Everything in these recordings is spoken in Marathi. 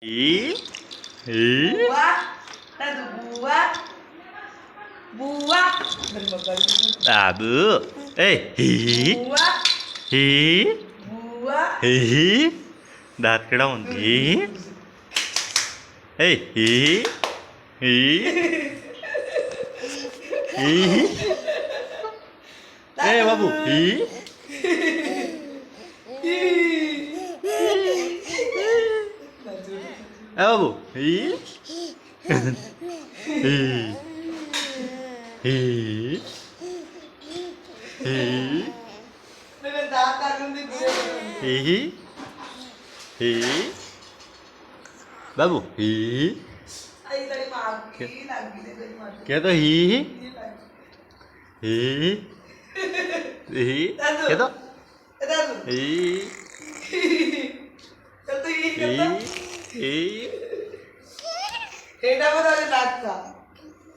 Buah, tadu buah, buah. Babu. Buah, buah. दात कडा म्हणते बाबू बाबू बाबू क्या तो क्या तो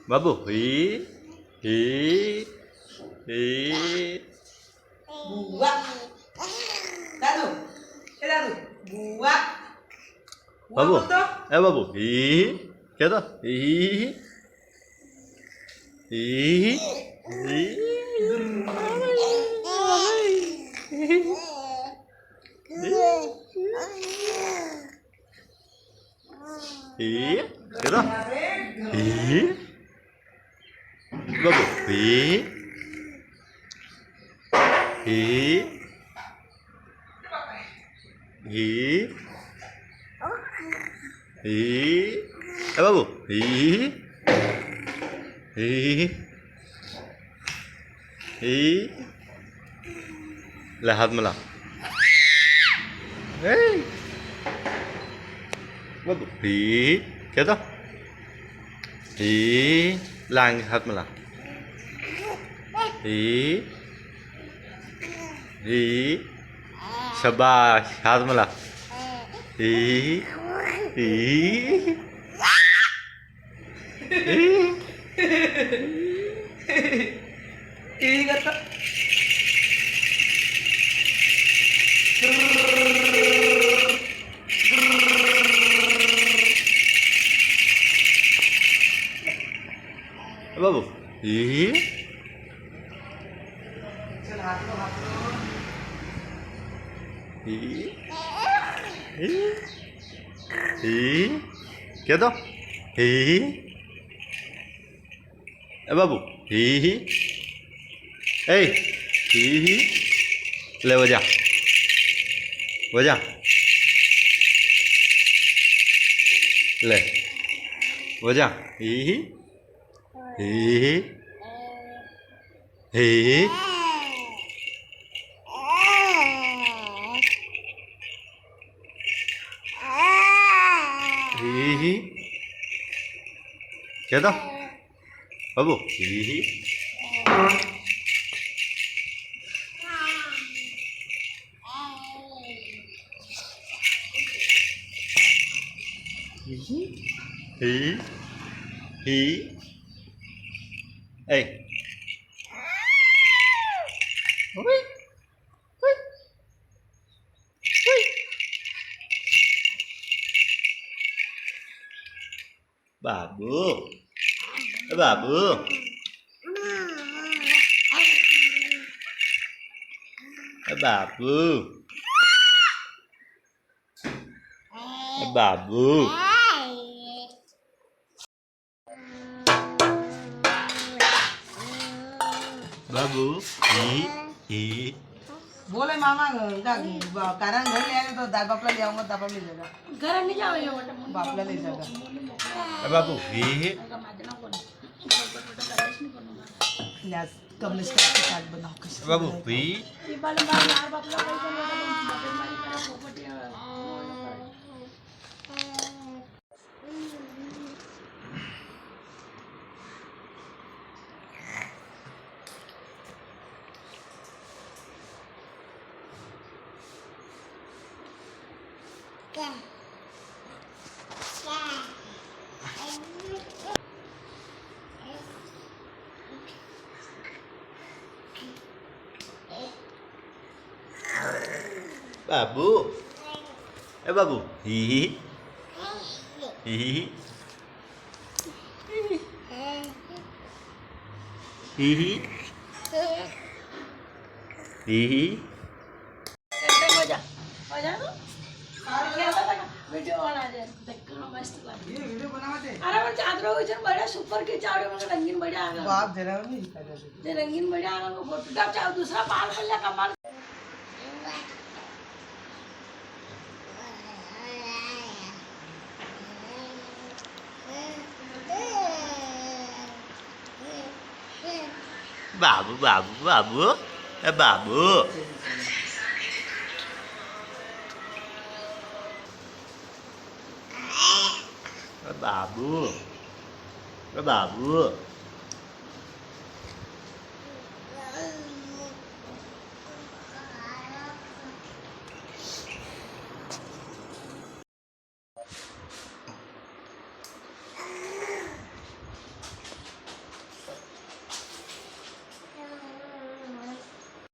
बाबू Buah. Tadu. Tadu. Buah. बाबू Buah बाबू क्या तो क्या तो बाबू बाबू ला हाथ मला बाबू क्या तो लांग हाथ मला शाबाश हाथ मला Ini kata. बाबू Chal hath lo. क्या तो बाबू ले वजा वजा ले वजा क्या तो बाबू बाबू बाबू बाबू बाबू बाबू बोले मामा कारण घर ले आए तो दाल बापला ले आऊंगा दाल ले जाएगा घर नहीं जाओ बापला ले जाएगा बाबू यार कमलेश का साग बनाओ कैसे बाबू Babu. Babu. Hi. Hihi. Hihi. Hihi. Video बना दे देखना मस्त लगे ये वीडियो बनाते अरे वो चादरों के ऊपर बड़ा सुपर के चावड़े में रंगीन बढ़िया आ गया बाप जरा नहीं दिखा ये रंगीन बढ़िया आ गया फोटो डाल चाहे दूसरा बाल पल्ला कमाल Babu, babu, babu. Babu. Babu. Babu.